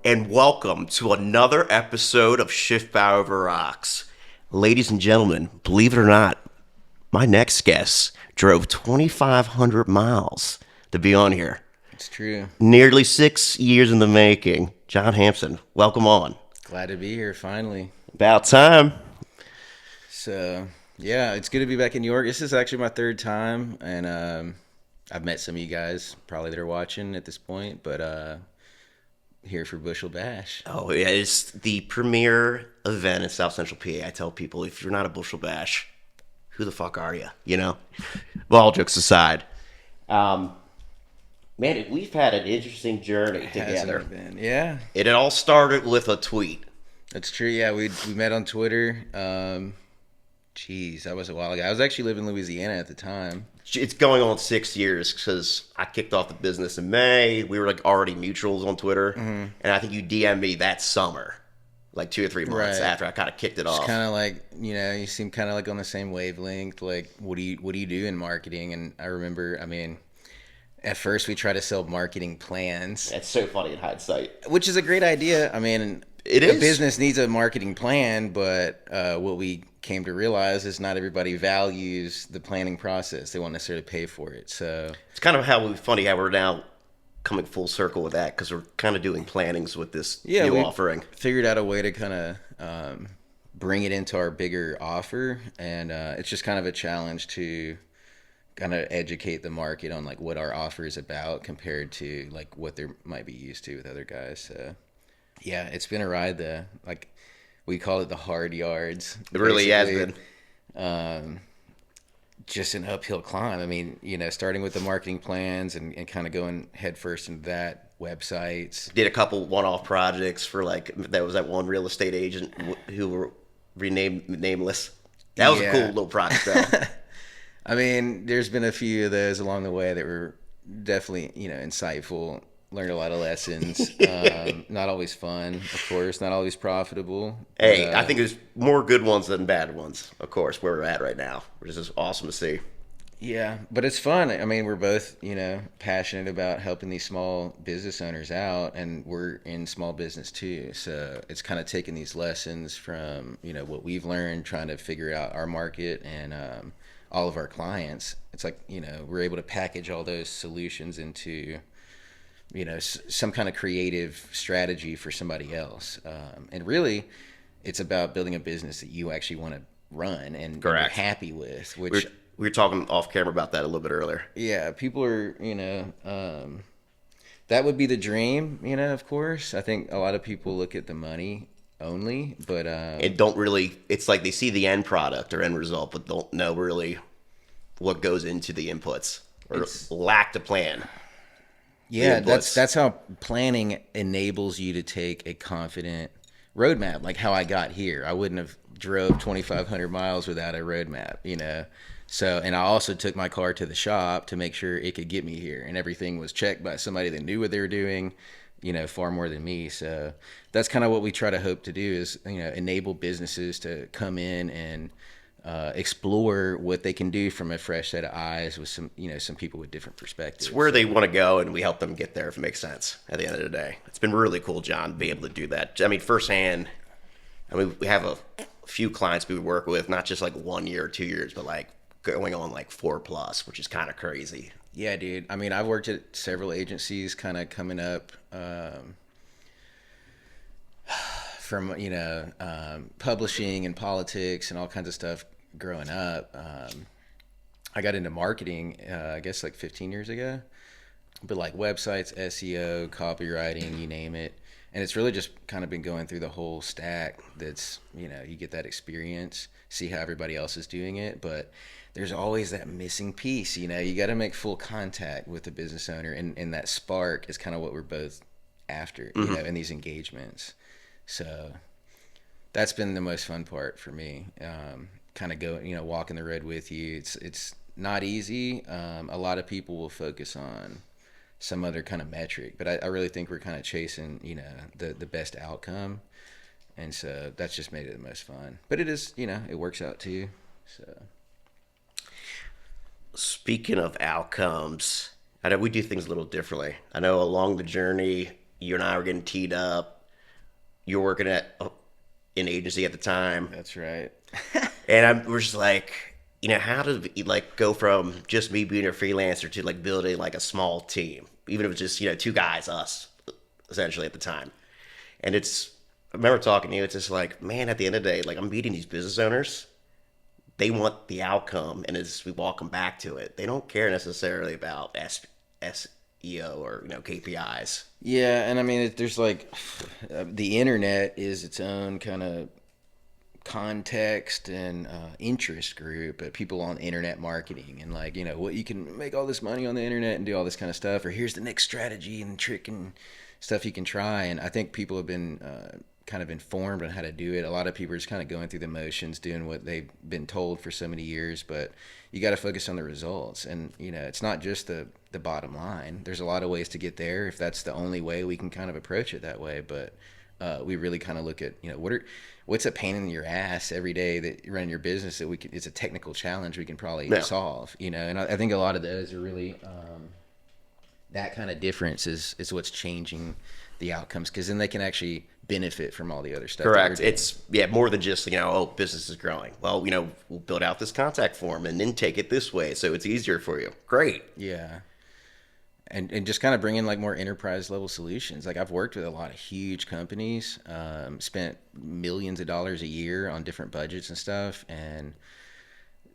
and welcome to another episode of Schiffbauer Over Rocks. Ladies and gentlemen, believe it or not, my next guest drove 2,500 miles to be on here. It's true. Nearly 6 years in the making. John Hampson, welcome on. Glad to be here finally. About time. So, yeah, it's good to be back in New York. This is actually my third time, and I've met some of you guys probably that are watching at this point, but here for Bushel Bash. Oh, yeah, it's the premier event in South Central PA. I tell people, if you're not a Bushel Bash, who the fuck are you? You know? Well, all jokes aside. Man, we've had an interesting journey together. Hasn't it been? Yeah, It all started with a tweet. that's true. Yeah, we met on Twitter. That was a while ago. I was actually living in Louisiana at the time. It's going on 6 years because I kicked off the business in May. We were like already mutuals on Twitter. And I think you DM'd me that summer, like 2 or 3 months Right. after I kind of kicked it off. Kind of like, you seem kind of like on the same wavelength. Like, what do you do in marketing? And I remember, at first we tried to sell marketing plans, That's so funny in hindsight. which is a great idea. I mean, It a is. business needs a marketing plan, but what we came to realize is not everybody values the planning process. They won't necessarily pay for it. So It's kind of funny how we're now coming full circle with that because we're kind of doing plannings with this new we offering. figured out a way to kind of bring it into our bigger offer, and it's just kind of a challenge to kind of educate the market on like what our offer is about compared to like what they might be used to with other guys. So yeah, it's been a ride. We call it the hard yards. It really has Basically, been. just an uphill climb. I mean, starting with the marketing plans and kind of going headfirst into that, websites. Did a couple one-off projects for that was that one real estate agent who were renamed nameless. That was a Yeah. cool little project though. I mean, there's been a few of those along the way that were definitely, insightful. Learned a lot of lessons. Not always fun, of course. Not always profitable. Hey, But, I think there's more good ones than bad ones, of course, where we're at right now, which is just awesome to see. yeah, but it's fun. I mean, we're both, passionate about helping these small business owners out, and we're in small business too. So it's kind of taking these lessons from, what we've learned, trying to figure out our market and all of our clients. It's like, we're able to package all those solutions into some kind of creative strategy for somebody else. And really, it's about building a business that you actually want to run and you're Correct. happy with, We which, were talking off camera about that a little bit earlier. yeah, people are, that would be the dream, of course. I think a lot of people look at the money only, but And don't really, it's like they see the end product or end result, but don't know really what goes into the inputs or It's- lack the plan. yeah, inputs. that's how planning enables you to take a confident roadmap. Like how I got here, I wouldn't have drove 2,500 miles without a roadmap. So, and I also took my car to the shop to make sure it could get me here, and everything was checked by somebody that knew what they were doing, far more than me. So that's kind of what we try to hope to do is, enable businesses to come in and explore what they can do from a fresh set of eyes with some people with different perspectives. It's where they want to go, and we help them get there if it makes sense at the end of the day. It's been really cool, John, to be able to do that. I mean, firsthand, we have a few clients we work with, not just like 1 year or 2 years, but like going on like 4+, which is kind of crazy. Yeah, dude. I mean, I've worked at several agencies kind of coming up from, publishing and politics and all kinds of stuff growing up. I got into marketing, I guess like 15 years ago, but like websites, SEO, copywriting, you name it. And it's really just kind of been going through the whole stack that's, you get that experience, see how everybody else is doing it. But there's always that missing piece, you got to make full contact with the business owner. And that spark is kind of what we're both after, in these engagements. So that's been the most fun part for me. Kind of go, walking the road with you. It's not easy. A lot of people will focus on some other kind of metric, but I really think we're kind of chasing, the best outcome. And so that's just made it the most fun, but it is, it works out too. So Speaking of outcomes, I know we do things a little differently. I know along the journey, you and I were getting teed up. You were working at an agency at the time. That's right. And we're just like, how did we like go from just me being a freelancer to like building like a small team, even if it's just, two guys, us, essentially at the time. And I remember talking to you, it's just like, man, at the end of the day, like I'm meeting these business owners. They want the outcome, and as we walk them back to it, they don't care necessarily about SEO or KPIs. Yeah, and I mean, there's like the internet is its own kind of context and interest group of people on internet marketing, and like what you can make all this money on the internet and do all this kind of stuff, or here's the next strategy and trick and stuff you can try. And I think people have been kind of informed on how to do it. A lot of people are just kind of going through the motions, doing what they've been told for so many years, but you got to focus on the results. And it's not just the bottom line. There's a lot of ways to get there if that's the only way. We can kind of approach it that way, but we really kind of look at what's a pain in your ass every day that you run your business that it's a technical challenge we can probably solve. And I think a lot of those are really that kind of difference is what's changing the outcomes, because then they can actually benefit from all the other stuff. Correct. It's more than just business is growing. Well, we'll build out this contact form and then take it this way so it's easier for you. Great. Yeah. And just kind of bring in like more enterprise level solutions. Like I've worked with a lot of huge companies, spent millions of dollars a year on different budgets and stuff. And,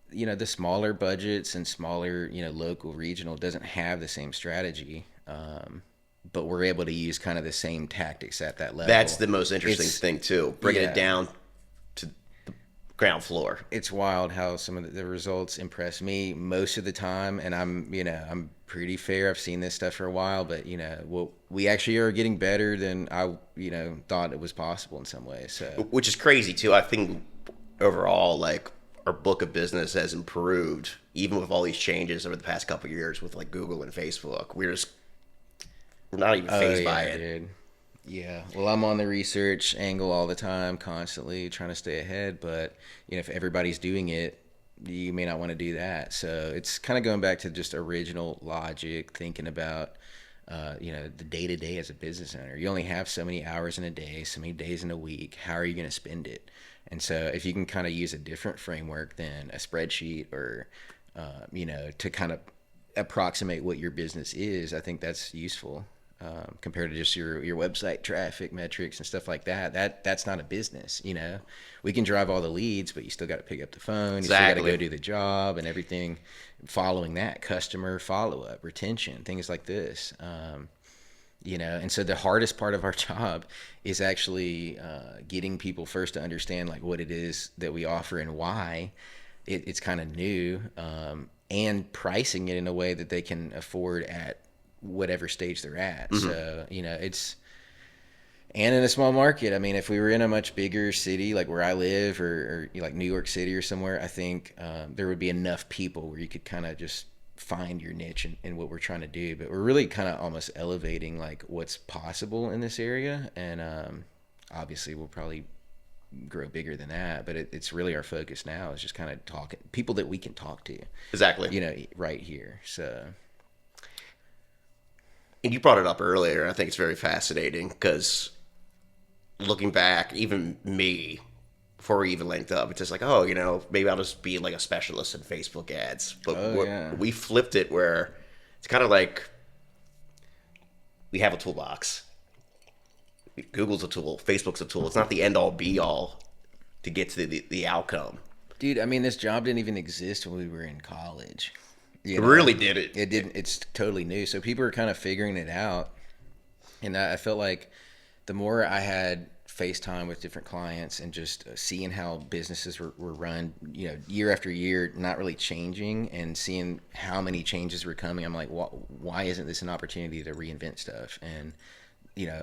the smaller budgets and smaller, local, regional doesn't have the same strategy. But we're able to use kind of the same tactics at that level. That's the most interesting thing too, bringing it down to the ground floor. It's wild how some of the results impress me most of the time, and I'm pretty fair. I've seen this stuff for a while, but we actually are getting better than I thought it was possible in some ways. So, which is crazy too. I think overall, like our book of business has improved, even with all these changes over the past couple of years with like Google and Facebook. We're not even fazed by it. Dude. Yeah. Well, I'm on the research angle all the time, constantly trying to stay ahead. But, if everybody's doing it, you may not want to do that. So it's kind of going back to just original logic, thinking about, the day-to-day as a business owner. You only have so many hours in a day, so many days in a week. How are you going to spend it? And so if you can kind of use a different framework than a spreadsheet or, to kind of approximate what your business is, I think that's useful. Compared to just your website traffic metrics and stuff like that. That's not a business. We can drive all the leads, but you still got to pick up the phone. Exactly. You still got to go do the job and everything following that, customer follow-up, retention, things like this. And so the hardest part of our job is actually getting people first to understand like what it is that we offer and why it's kind of new, and pricing it in a way that they can afford at whatever stage they're at. Mm-hmm. So, and in a small market, I mean, if we were in a much bigger city, like where I live or like New York City or somewhere, I think there would be enough people where you could kind of just find your niche in what we're trying to do. But we're really kind of almost elevating like what's possible in this area. And obviously we'll probably grow bigger than that, but it's really our focus now is just kind of talking people that we can talk to. Exactly. Right here. So. And you brought it up earlier. I think it's very fascinating because looking back, even me, before we even linked up, it's just like, maybe I'll just be like a specialist in Facebook ads. But we flipped it where it's kind of like we have a toolbox. Google's a tool. Facebook's a tool. It's not the end all be all to get to the outcome. Dude, I mean, this job didn't even exist when we were in college. It really did it. It didn't. It's totally new. So people are kind of figuring it out. And I felt like the more I had FaceTime with different clients and just seeing how businesses were run, year after year, not really changing, and seeing how many changes were coming, I'm like, why isn't this an opportunity to reinvent stuff? And,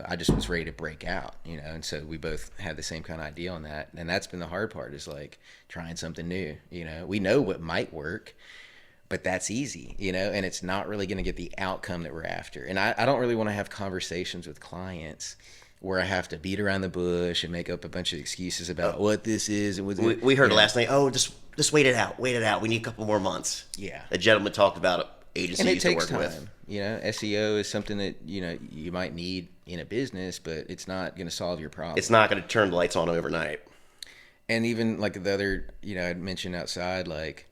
I just was ready to break out, and so we both had the same kind of idea on that. And that's been the hard part, is like trying something new. We know what might work, but that's easy, and it's not really going to get the outcome that we're after. And I don't really want to have conversations with clients where I have to beat around the bush and make up a bunch of excuses about what this is. And we heard last night, just wait it out. We need a couple more months. Yeah. A gentleman talked about agency And I it used to takes work time. with. You know, SEO is something that, you know, you might need in a business, but it's not going to solve your problem. It's not going to turn the lights on overnight. And even like the other, you know, I'd mentioned outside, like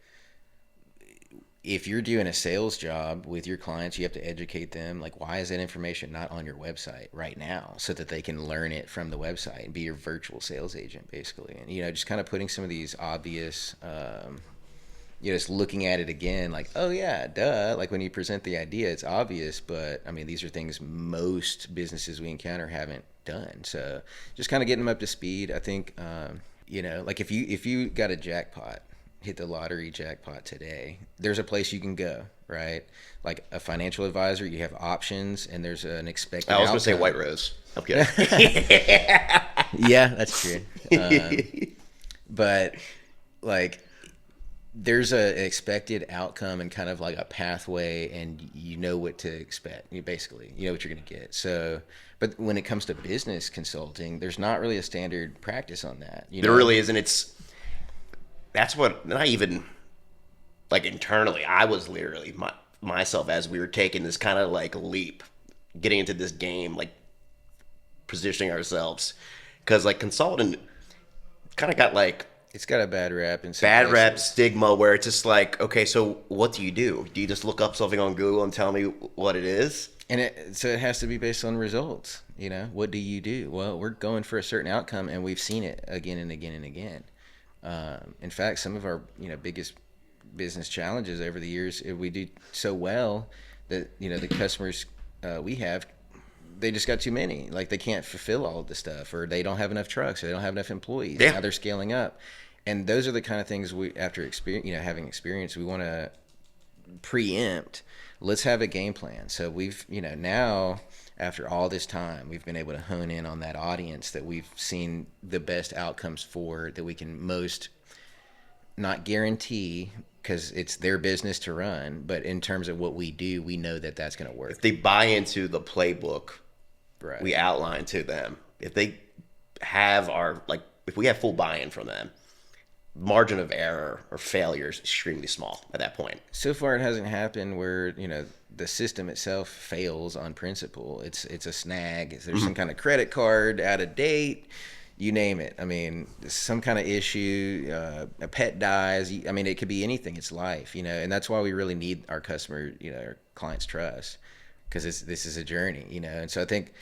if you're doing a sales job with your clients, you have to educate them. Like, why is that information not on your website right now so that they can learn it from the website and be your virtual sales agent, basically? And, you know, just kind of putting some of these obvious, you know, just looking at it again, like, oh, yeah, duh. Like when you present the idea, it's obvious. But, I mean, these are things most businesses we encounter haven't done. So just kind of getting them up to speed. I think, you know, like if you got a jackpot, hit the lottery jackpot today, there's a place you can go, right? Like a financial advisor, you have options, and there's an expected I was going to say outcome. White Rose. I'm kidding. Yeah, that's true. But like there's a expected outcome and kind of like a pathway, and you know what to expect. You basically, you know what you're going to get. So, but when it comes to business consulting, there's not really a standard practice on that. You There know? really isn't. That's what, not even like internally, I was literally myself as we were taking this kind of like leap, getting into this game, like positioning ourselves. Because like consultant kind of got like It's got a bad rap in some bad places. rep stigma where it's just like, okay, so what do you do? Do you just look up something on Google and tell me what it is? And so it has to be based on results. You know, what do you do? Well, we're going for a certain outcome, and we've seen it again and again and again. In fact, some of our biggest business challenges over the years, we do so well that the customers we have, they just got too many. Like they can't fulfill all of the stuff, or they don't have enough trucks, or they don't have enough employees. Yeah. Now they're scaling up, and those are the kind of things we, after experience, having experience, we want to preempt. Let's have a game plan. So we've now, after all this time, we've been able to hone in on that audience that we've seen the best outcomes for, that we can most not guarantee because it's their business to run, but in terms of what we do, we know that that's going to work. If they buy into the playbook Right. we outline to them, if they have if we have full buy-in from them, margin of error or failure is extremely small at that point. So far, it hasn't happened where the system itself fails on principle. It's a snag. There's some kind of credit card out of date, you name it. I mean, some kind of issue, a pet dies. I mean, it could be anything. It's life, and that's why we really need our customer, our clients' trust, because this is a journey, And so I think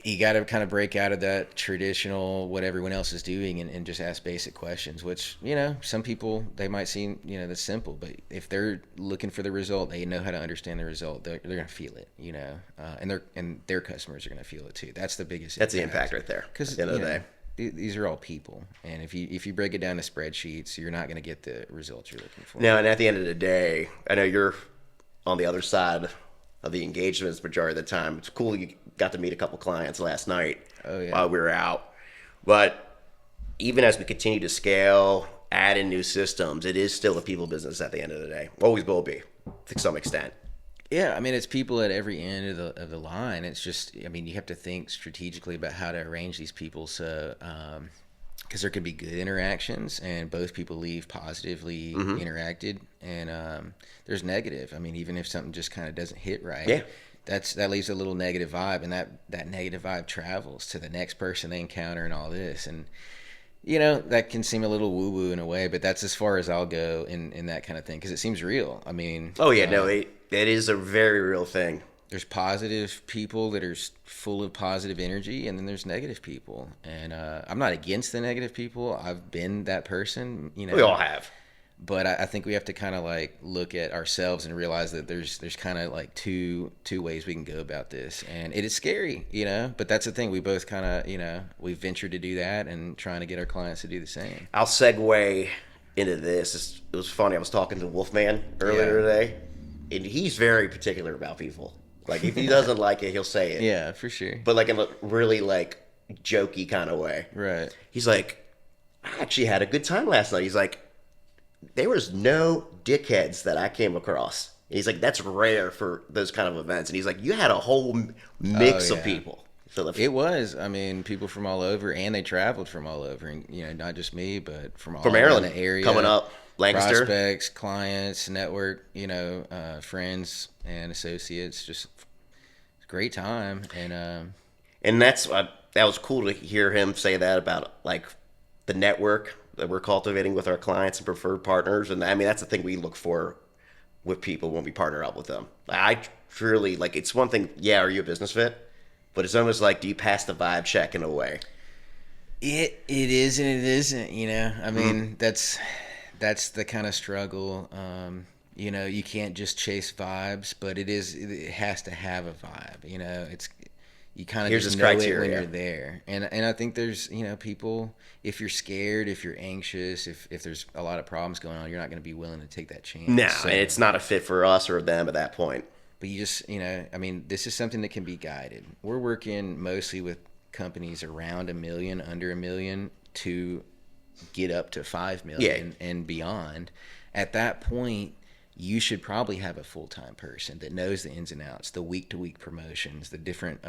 you got to kind of break out of that traditional what everyone else is doing and just ask basic questions, which some people, they might seem that's simple, but if they're looking for the result, they know how to understand the result. They're going to feel it, and their customers are going to feel it too. That's the biggest. That's the impact right there. Because at the end of the day, these are all people, and if you break it down to spreadsheets, you're not going to get the results you're looking for. Now, and at the end of the day, I know you're on the other side of the engagements majority of the time. It's cool you got to meet a couple clients last night while we were out. But even as we continue to scale, add in new systems, it is still a people business at the end of the day. Always will be, to some extent. Yeah, I mean, it's people at every end of the line. It's just, I mean, you have to think strategically about how to arrange these people. So, because there could be good interactions and both people leave positively interacted, and there's negative. I mean, even if something just kind of doesn't hit right, that leaves a little negative vibe, and that negative vibe travels to the next person they encounter and all this. And that can seem a little woo-woo in a way, but that's as far as I'll go in that kind of thing, because it seems real. I mean, it is a very real thing. There's positive people that are full of positive energy, and then there's negative people. And I'm not against the negative people. I've been that person, We all have. But I think we have to kind of like look at ourselves and realize that there's kind of like two ways we can go about this, and it is scary, But that's the thing. We both kind of, we ventured to do that, and trying to get our clients to do the same. I'll segue into this. It was funny. I was talking to Wolfman earlier today, and he's very particular about people. Like if he doesn't like it, he'll say it. Yeah, for sure. But like in a really like jokey kind of way. Right. He's like, I actually had a good time last night. He's like, there was no dickheads that I came across. And he's like, that's rare for those kind of events. And he's like, you had a whole mix of people. So the, It was. I mean, people from all over, and they traveled from all over, and not just me, but from all from around Maryland the area. coming up, Lancaster. Prospects, clients, network, friends and associates. Just a great time, And that was cool to hear him say that about like the network that we're cultivating with our clients and preferred partners. And I mean, that's the thing we look for with people when we partner up with them. I truly like. It's one thing. Yeah, are you a business fit? But it's almost like, do you pass the vibe check in a way? it is and it isn't. I mean, that's the kind of struggle. You can't just chase vibes, but it has to have a vibe. You kind of Here's just this know it criteria. when you're there. And I think there's people, if you're scared, if you're anxious, if there's a lot of problems going on, you're not going to be willing to take that chance. No, So, and it's not a fit for us or them at that point. but you just, I mean, this is something that can be guided. We're working mostly with companies around 1 million, under 1 million, to get up to 5 million and beyond. At that point, you should probably have a full-time person that knows the ins and outs, the week-to-week promotions, the different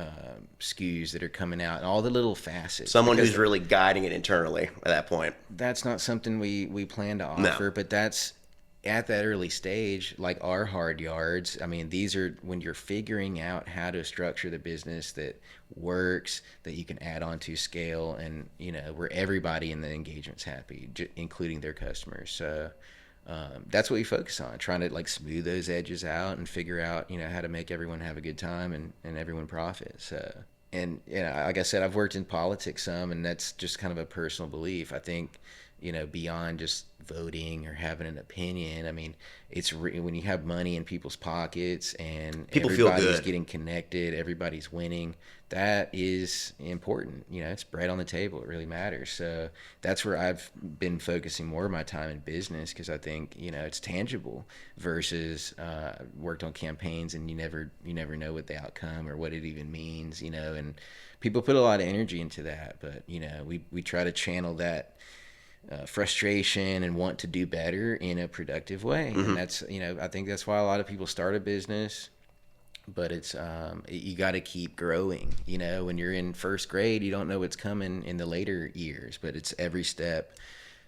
SKUs that are coming out, and all the little facets. Someone Because who's really guiding it internally at that point. that's not something we plan to offer, No. but that's at that early stage, like our hard yards. I mean, these are when you're figuring out how to structure the business that works, that you can add on to scale, and where everybody in the engagement's happy, including their customers. So that's what we focus on, trying to like smooth those edges out and figure out how to make everyone have a good time and everyone profit. So, and like I said, I've worked in politics some, and that's just kind of a personal belief. I think beyond just voting or having an opinion, I mean, it's when you have money in people's pockets and People feel everybody's good. getting connected, everybody's winning, that is important. It's bread on the table. It really matters. So that's where I've been focusing more of my time in business, because I think it's tangible versus worked on campaigns, and you never know what the outcome or what it even means. And people put a lot of energy into that, but we try to channel that frustration and want to do better in a productive way. And that's I think that's why a lot of people start a business, but it's you got to keep growing. When you're in first grade, you don't know what's coming in the later years, but it's every step.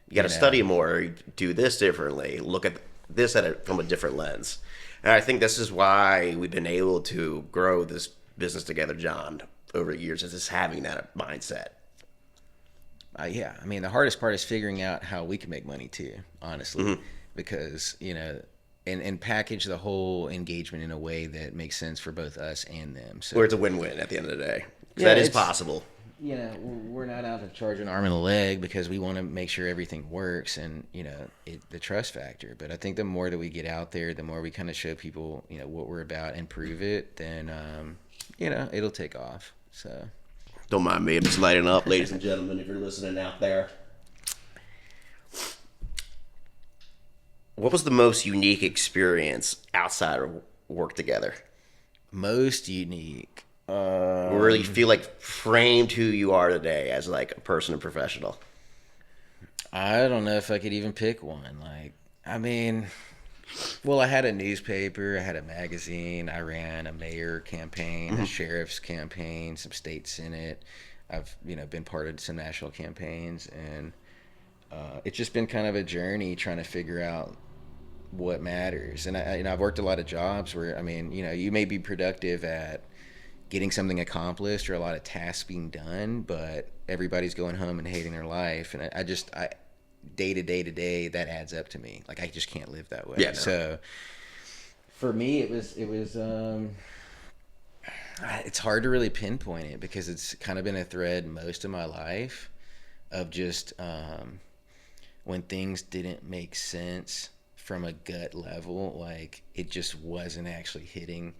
You got to study more, do this differently, look at this from a different lens. And I think this is why we've been able to grow this business together, John, over the years, is just having that mindset. Yeah, I mean, the hardest part is figuring out how we can make money too, honestly, Mm-hmm. because and package the whole engagement in a way that makes sense for both us and them. So Where it's a win-win at the end of the day. 'Cause Yeah, that is it's- possible. we're not out to charge an arm and a leg, because we want to make sure everything works, and the trust factor. But I think the more that we get out there, the more we kind of show people what we're about and prove it, then it'll take off. So. Don't mind me. I'm just lighting up, ladies and gentlemen, if you're listening out there. What was the most unique experience outside of work together? Most unique. Where you feel like framed who you are today as like a person and professional? I don't know if I could even pick one. Like, I mean, well, I had a newspaper, I had a magazine, I ran a mayor campaign, a sheriff's campaign, some state senate. I've been part of some national campaigns, and it's just been kind of a journey trying to figure out what matters. And I've worked a lot of jobs where, I mean, you may be productive at getting something accomplished or a lot of tasks being done, but everybody's going home and hating their life. And I day to day, that adds up to me. Like, I just can't live that way. Yeah, no. So for me, it was it's hard to really pinpoint it, because it's kind of been a thread most of my life of just when things didn't make sense from a gut level, like it just wasn't actually hitting.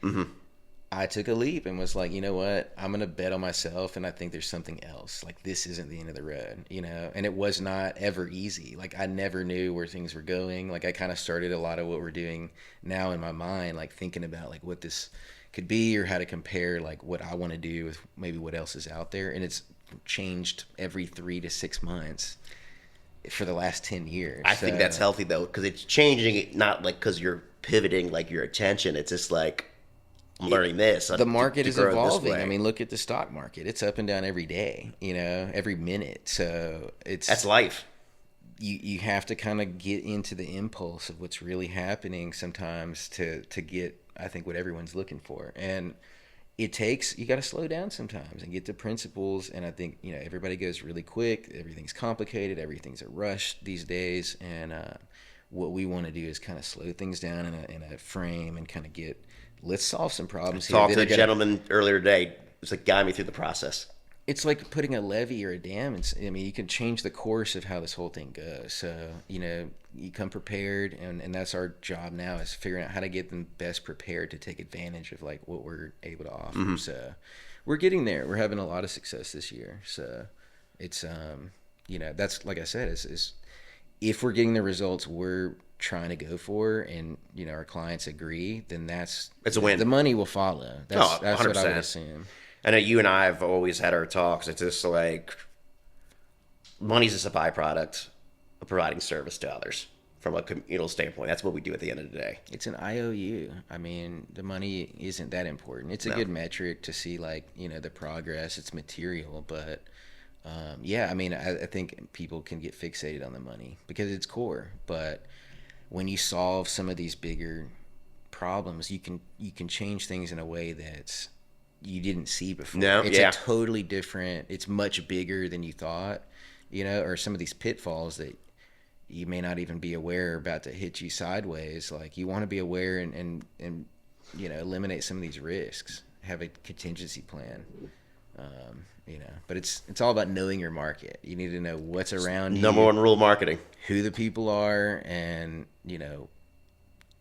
I took a leap and was like, you know what? I'm going to bet on myself, and I think there's something else. Like, this isn't the end of the road, And it was not ever easy. Like, I never knew where things were going. Like, I kind of started a lot of what we're doing now in my mind, like thinking about like what this could be or how to compare like what I want to do with maybe what else is out there. And it's changed every 3 to 6 months for the last 10 years. I think that's healthy though, because it's changing it not like because you're pivoting like your attention. It's just like I'm learning this. The market is grow it this evolving. way. I mean, look at the stock market. It's up and down every day, every minute. So That's life. You have to kind of get into the impulse of what's really happening sometimes to get, I think, what everyone's looking for. And you got to slow down sometimes and get to principles. And I think, everybody goes really quick. Everything's complicated. Everything's a rush these days. And what we want to do is kind of slow things down in a frame and kind of let's solve some problems here. Talked to a gentleman earlier today. It's like guide me through the process. It's like putting a levee or a dam. You can change the course of how this whole thing goes. So, you come prepared, and that's our job now, is figuring out how to get them best prepared to take advantage of like what we're able to offer. Mm-hmm. So we're getting there. We're having a lot of success this year. So it's, that's, like I said, is if we're getting the results we're trying to go for, and our clients agree, then it's a win. The money will follow. That's what I would assume. I know you and I have always had our talks. It's just like money's just a byproduct of providing service to others from a communal standpoint. That's what we do at the end of the day. It's an IOU. I mean, the money isn't that important. It's a good metric to see, like, the progress. It's material, but I think people can get fixated on the money because it's core. But when you solve some of these bigger problems, you can change things in a way that's you didn't see before. It's a totally different, it's much bigger than you thought, or some of these pitfalls that you may not even be aware about to hit you sideways. Like, you want to be aware and eliminate some of these risks, have a contingency plan, but it's all about knowing your market. You need to know what's around you. Number one rule of marketing. Who the people are, and,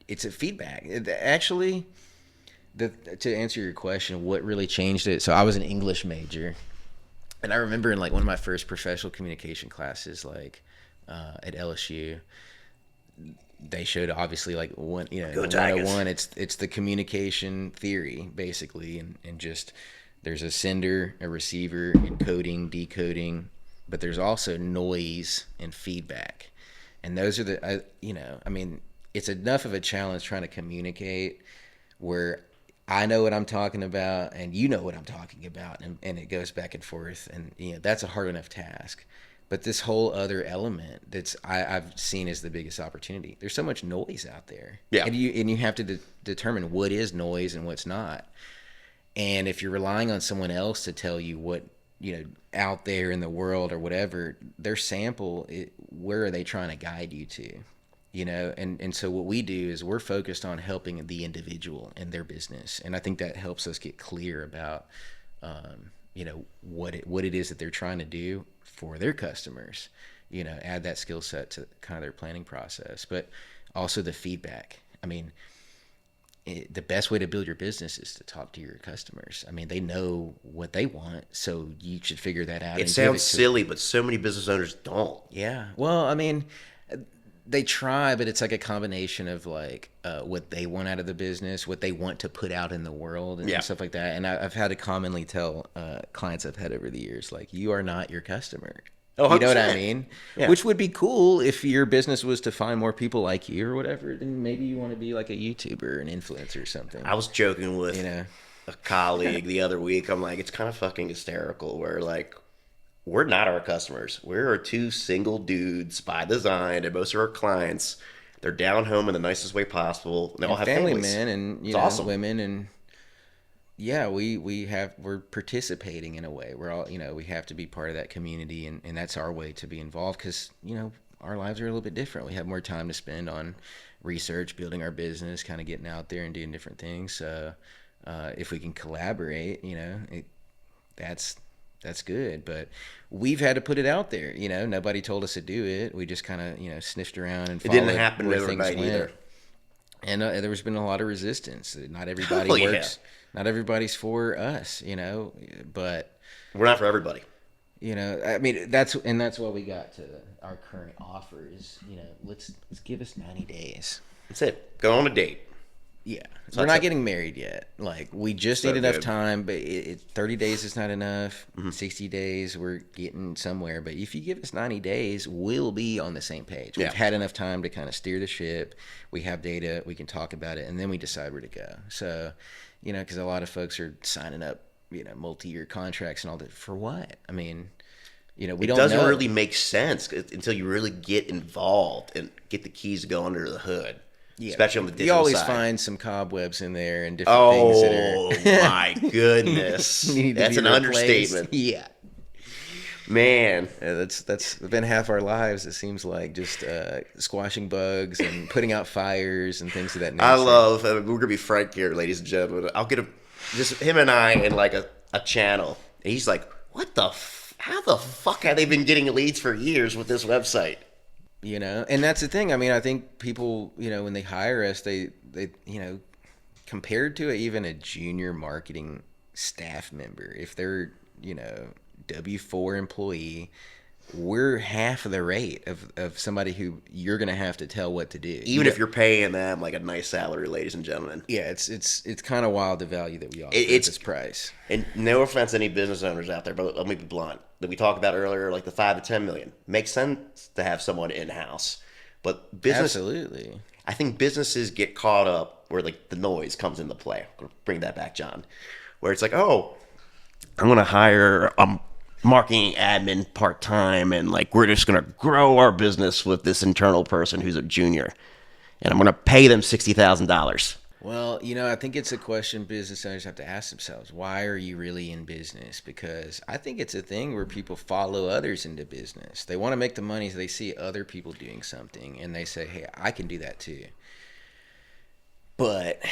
it's a feedback. Actually, to answer your question, what really changed it? So I was an English major, and I remember in like one of my first professional communication classes, like at LSU, they showed obviously like one, 101. It's the communication theory basically, and just there's a sender, a receiver, encoding, decoding, but there's also noise and feedback, and those are it's enough of a challenge trying to communicate where I know what I'm talking about and you know what I'm talking about, and it goes back and forth, and that's a hard enough task. But this whole other element I've seen as the biggest opportunity. There's so much noise out there, and you have to determine what is noise and what's not. And if you're relying on someone else to tell you what out there in the world or whatever, their sample, where are they trying to guide you to? And so what we do is we're focused on helping the individual and their business. And I think that helps us get clear about, what it is that they're trying to do for their customers, add that skill set to kind of their planning process, but also the feedback. I mean, the best way to build your business is to talk to your customers. I mean, they know what they want, so you should figure that out. It sounds silly, but so many business owners don't. Yeah. Well, I mean, they try, but it's like a combination of like what they want out of the business, what they want to put out in the world, and stuff like that. And I've had to commonly tell clients I've had over the years, like, you are not your customer. Oh, you know what I mean? Yeah. Which would be cool if your business was to find more people like you or whatever. Then maybe you want to be like a YouTuber, an influencer or something. I was joking with a colleague the other week. I'm like, it's kind of fucking hysterical where like, we're not our customers. We're two single dudes by design, and most of our clients, they're down home in the nicest way possible. They all have family families. Men and awesome. Women, and we're participating in a way. We're all we have to be part of that community, and that's our way to be involved, because our lives are a little bit different. We have more time to spend on research, building our business, kind of getting out there and doing different things. So if we can collaborate, that's good. But we've had to put it out there. Nobody told us to do it. We just kind of sniffed around and followed. It didn't happen with everybody either. And there's been a lot of resistance. Not everybody works. Not everybody's for us, but we're not for everybody. I mean, that's why we got to our current offer is, let's give us 90 days. That's it. Go on a date. Yeah, So we're that's not getting married yet. Like, we just So need enough good. time, but 30 days is not enough. 60 days, we're getting somewhere. But if you give us 90 days, we'll be on the same page. We've Yeah. had enough time to kind of steer the ship. We have data. We can talk about it, and then we decide where to go. So, because a lot of folks are signing up, multi-year contracts and all that. For what? I mean, we It don't doesn't know. really make sense until you really get involved and get the keys to go under the hood. Yeah. Especially on the digital You always side. find some cobwebs in there and different things that Oh are my goodness. need to That's be an replaced. understatement. Yeah. Man. Yeah, that's been half our lives. It seems like just squashing bugs and putting out fires and things of that nature. I love, we're going to be frank here, ladies and gentlemen. I'll get just him and I in like a channel. And he's like, how the fuck have they been getting leads for years with this website? And that's the thing. I mean, I think people, when they hire us, they compared to even a junior marketing staff member, if they're, W-4 employee, we're half of the rate of somebody who you're going to have to tell what to do. Even if you're paying them like a nice salary, ladies and gentlemen. Yeah, it's kind of wild, the value that we offer at this price. And no offense to any business owners out there, but let me be blunt. That we talked about earlier, like the 5 to 10 million. Makes sense to have someone in-house. But business... Absolutely. I think businesses get caught up where like the noise comes into play. Bring that back, John. Where it's like, oh, I'm going to hire a marketing admin part-time and like we're just going to grow our business with this internal person who's a junior. And I'm going to pay them $60,000. Well, I think it's a question business owners have to ask themselves. Why are you really in business? Because I think it's a thing where people follow others into business. They want to make the money, so they see other people doing something, and they say, hey, I can do that too. But,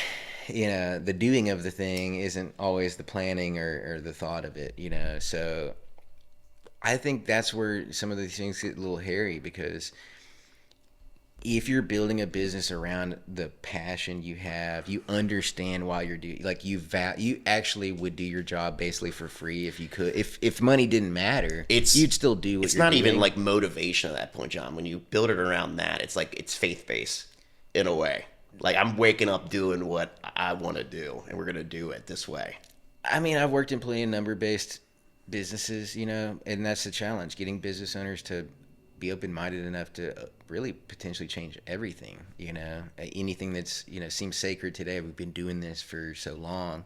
the doing of the thing isn't always the planning or the thought of it, So I think that's where some of these things get a little hairy, because if you're building a business around the passion you have, you understand why you're doing, like you actually would do your job basically for free if you could. If money didn't matter, you'd still do what it's you're not doing. even like motivation at that point, John. When you build it around that, it's like it's faith-based in a way. Like I'm waking up doing what I want to do, and we're going to do it this way. I mean, I've worked in plenty of number-based businesses, and that's the challenge, getting business owners to be open-minded enough to really potentially change everything. Anything that's seems sacred today. We've been doing this for so long,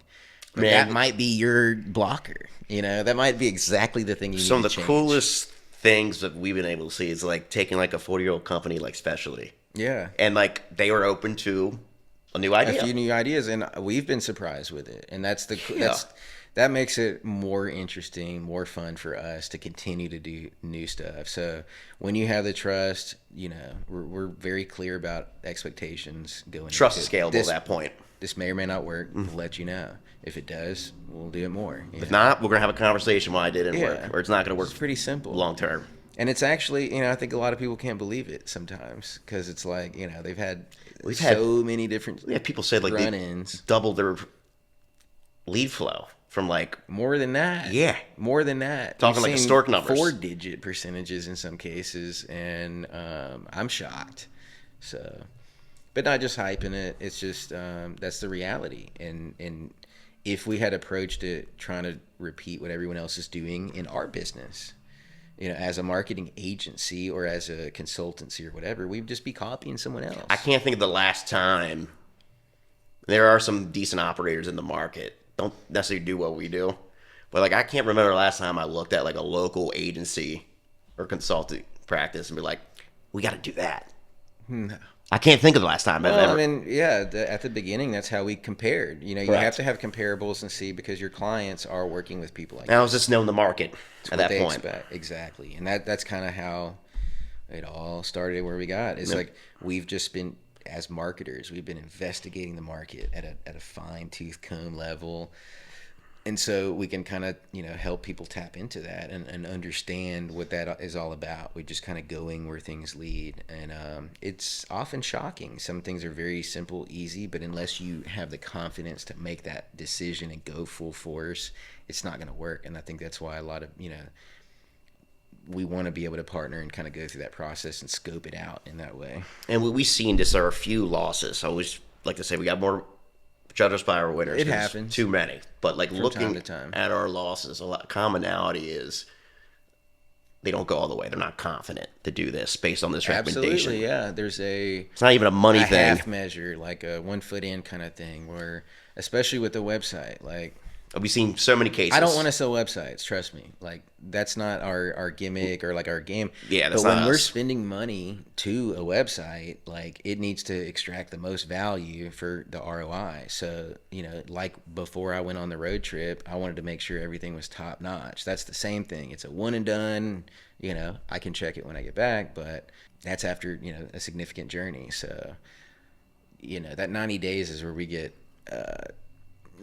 but that might be your blocker. That might be exactly the thing you need to change. Some of the coolest things that we've been able to see is like taking like a 40-year-old company like Specialty, and like they were open to a new idea, a few new ideas, and we've been surprised with it. And that makes it more interesting, more fun for us to continue to do new stuff. So when you have the trust, we're very clear about expectations going. Trust is scalable at that point. This may or may not work. We'll let you know. If it does, we'll do it more. If not, we're gonna have a conversation why it didn't work, or it's not gonna work. It's pretty simple, long term. And it's actually, I think a lot of people can't believe it sometimes, because it's like, we've had many different. Yeah, people said like run-ins. They doubled their lead flow. From like more than that, more than that. Talking like historic numbers, 4-digit percentages in some cases, and I'm shocked. So, but not just hyping it. It's just that's the reality. And if we had approached it trying to repeat what everyone else is doing in our business, as a marketing agency or as a consultancy or whatever, we'd just be copying someone else. I can't think of the last time. There are some decent operators in the market. Don't necessarily do what we do, but like I can't remember the last time I looked at like a local agency or consulting practice and be like, we got to do that. No. I can't think of the last time. Well, I mean, at the beginning, that's how we compared. You Correct. have to have comparables and see, because your clients are working with people like that. I was just knowing the market at that point. Exactly, and that's kind of how it all started. Where we got it's like we've just been. As marketers, we've been investigating the market at a fine-tooth comb level, and so we can kind of help people tap into that and understand what that is all about. We're just kind of going where things lead, and it's often shocking. Some things are very simple, easy, but unless you have the confidence to make that decision and go full force, it's not going to work. And I think that's why a lot of we want to be able to partner and kind of go through that process and scope it out in that way. And what we've seen, just are a few losses. I always like to say we got more judge us by our winners. It 'cause happens. Too many. But like From looking time to time. at our losses, a lot commonality is they don't go all the way. They're not confident to do this based on this recommendation. Absolutely, yeah. There's It's not even a money a thing. half measure, like a 1 foot in kind of thing, where especially with the website, like We've seen so many cases. I don't want to sell websites, trust me. Like that's not our gimmick or like our game. Yeah, that's but when not we're us. spending money to a website, like it needs to extract the most value for the ROI. So, like before I went on the road trip, I wanted to make sure everything was top notch. That's the same thing. It's a one and done, I can check it when I get back, but that's after, a significant journey. So, that 90 days is where we get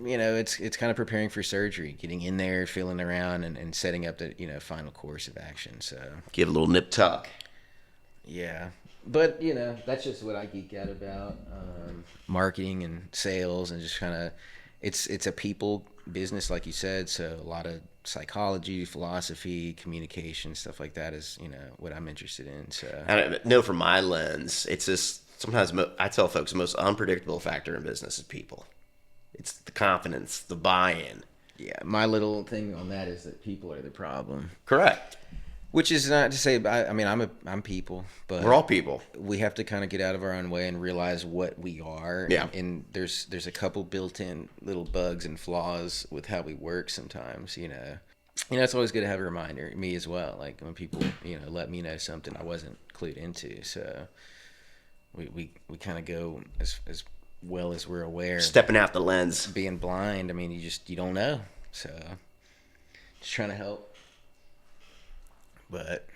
it's kind of preparing for surgery, getting in there, feeling around, and setting up the final course of action. So Give a little nip tuck. yeah, but that's just what I geek out about, marketing and sales, and just kind of it's a people business, like you said. So a lot of psychology, philosophy, communication, stuff like that is what I'm interested in. So I know from my lens, it's just sometimes I tell folks the most unpredictable factor in business is people. It's the confidence, the buy-in. yeah, my little thing on that is that people are the problem. Correct. Which is not to say, I'm people, but We're all people. we have to kind of get out of our own way and realize what we are. Yeah. And there's a couple built-in little bugs and flaws with how we work sometimes. It's always good to have a reminder. Me as well. Like when people let me know something I wasn't clued into. So we kind of go as well as we're aware. Stepping out the lens. Being blind, I mean, you don't know. So just trying to help. But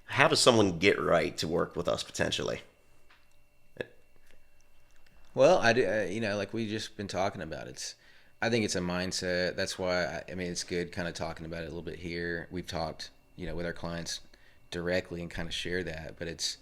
How does someone get right to work with us potentially? well, I do, like we just been talking about. I think it's a mindset. That's why it's good kind of talking about it a little bit here. We've talked, with our clients directly and kind of share that, but it's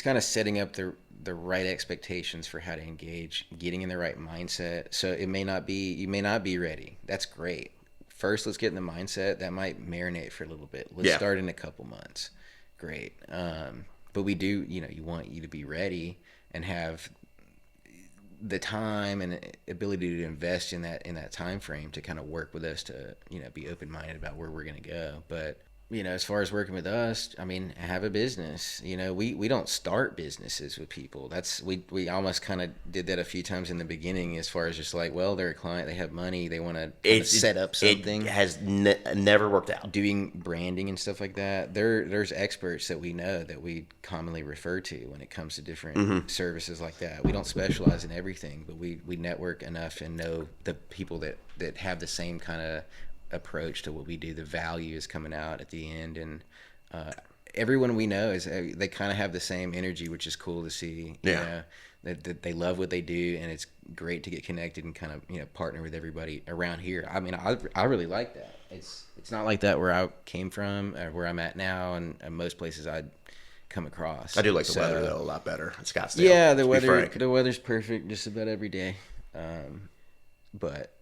kind of setting up the right expectations for how to engage, getting in the right mindset. So you may not be ready. That's great. First, let's get in the mindset. That might marinate for a little bit. Let's start in a couple months. Great. But we do, you want you to be ready and have the time and ability to invest in that time frame to kind of work with us to, be open-minded about where we're going to go. But as far as working with us, have a business. We don't start businesses with people. We almost kind of did that a few times in the beginning, as far as just like, well, they're a client, they have money, they want to set up something. It has never worked out. Doing branding and stuff like that. There's experts that we know that we commonly refer to when it comes to different services like that. We don't specialize in everything, but we network enough and know the people that have the same kind of approach to what we do. The value is coming out at the end, and everyone we know is they kind of have the same energy, which is cool to see. That they love what they do, and it's great to get connected and kind of partner with everybody around here. I really like that. It's not like that where I came from or where I'm at now, and most places I'd come across. I do like the weather though a lot better in Scottsdale. Yeah, the weather's perfect just about every day. But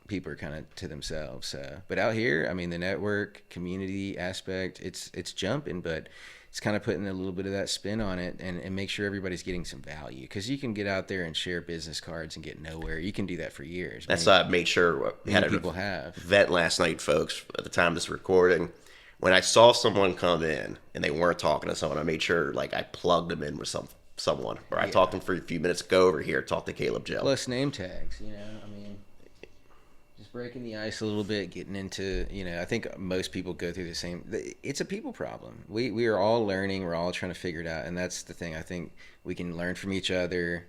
people are kind of to themselves. But out here, the network community aspect, it's jumping, but it's kind of putting a little bit of that spin on it and make sure everybody's getting some value. Because you can get out there and share business cards and get nowhere. You can do that for years. That's why I made sure we had people have. Event last night, folks, at the time of this recording. When I saw someone come in and they weren't talking to someone, I made sure I plugged them in with someone. Or I talked to them for a few minutes, go over here, talk to Caleb Jill. Plus name tags, just breaking the ice a little bit, getting into, I think most people go through the same. It's a people problem. We are all learning. We're all trying to figure it out. And that's the thing. I think we can learn from each other.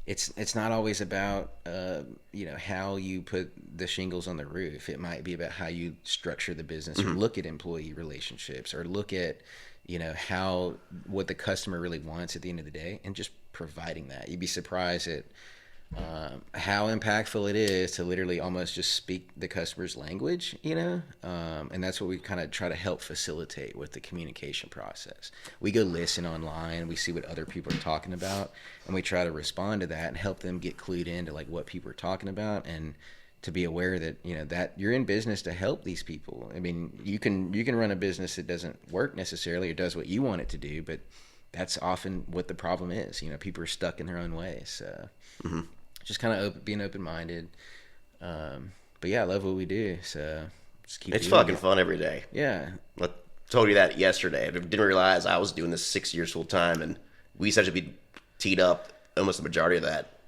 It's not always about, how you put the shingles on the roof. It might be about how you structure the business or look at employee relationships or look at, what the customer really wants at the end of the day, and just providing that. You'd be surprised at how impactful it is to literally almost just speak the customer's language, and that's what we kind of try to help facilitate with the communication process. We go listen online, we see what other people are talking about, and we try to respond to that and help them get clued into what people are talking about, and to be aware that that you're in business to help these people. You can run a business that doesn't work necessarily or does what you want it to do, but that's often what the problem is. You know, people are stuck in their own ways. So just kind of being open-minded. But yeah, I love what we do. So just keep It's doing fucking it. fun every day. Yeah. I told you that yesterday. I didn't realize I was doing this 6 years full time, and we essentially be teed up almost the majority of that.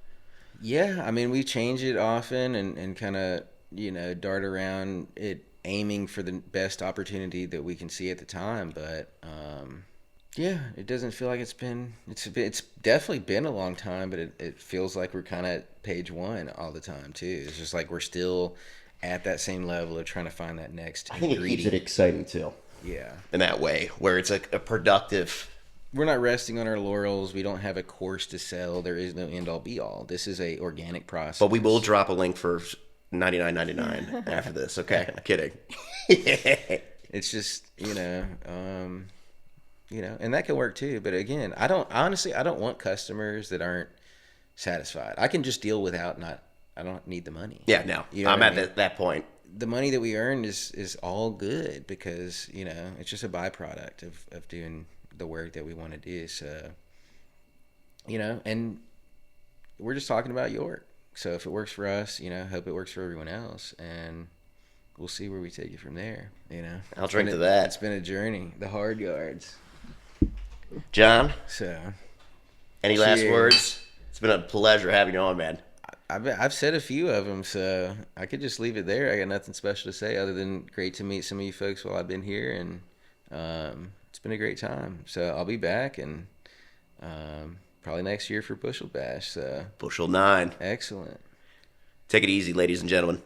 Yeah. I mean, we change it often and kind of, you know, dart around it, aiming for the best opportunity that we can see at the time. But, yeah, it doesn't feel like it's definitely been a long time, but it feels like we're kind of page one all the time too. It's just like we're still at that same level of trying to find that next I think it keeps it ingredient. exciting too. Yeah. In that way, where it's a productive. We're not resting on our laurels. We don't have a course to sell. There is no end all be all. This is a organic process. But we will drop a link for $99.99 after this. Okay, I'm kidding. It's just, and that can work too. But again, I don't want customers that aren't satisfied. I can just deal without I don't need the money. Yeah, no, You know I'm what I at mean? that point. The money that we earn is all good because, it's just a byproduct of doing the work that we want to do. So, and we're just talking about York. So if it works for us, hope it works for everyone else. And we'll see where we take it from there, I'll drink to that. It's been a journey, the hard yards. John, So, any last cheers. words? It's been a pleasure having you on, man. I've said a few of them, so I could just leave it there. I got nothing special to say other than great to meet some of you folks while I've been here, and it's been a great time. So I'll be back, and probably next year for Bushel Bash. So Bushel 9. excellent. Take it easy, ladies and gentlemen.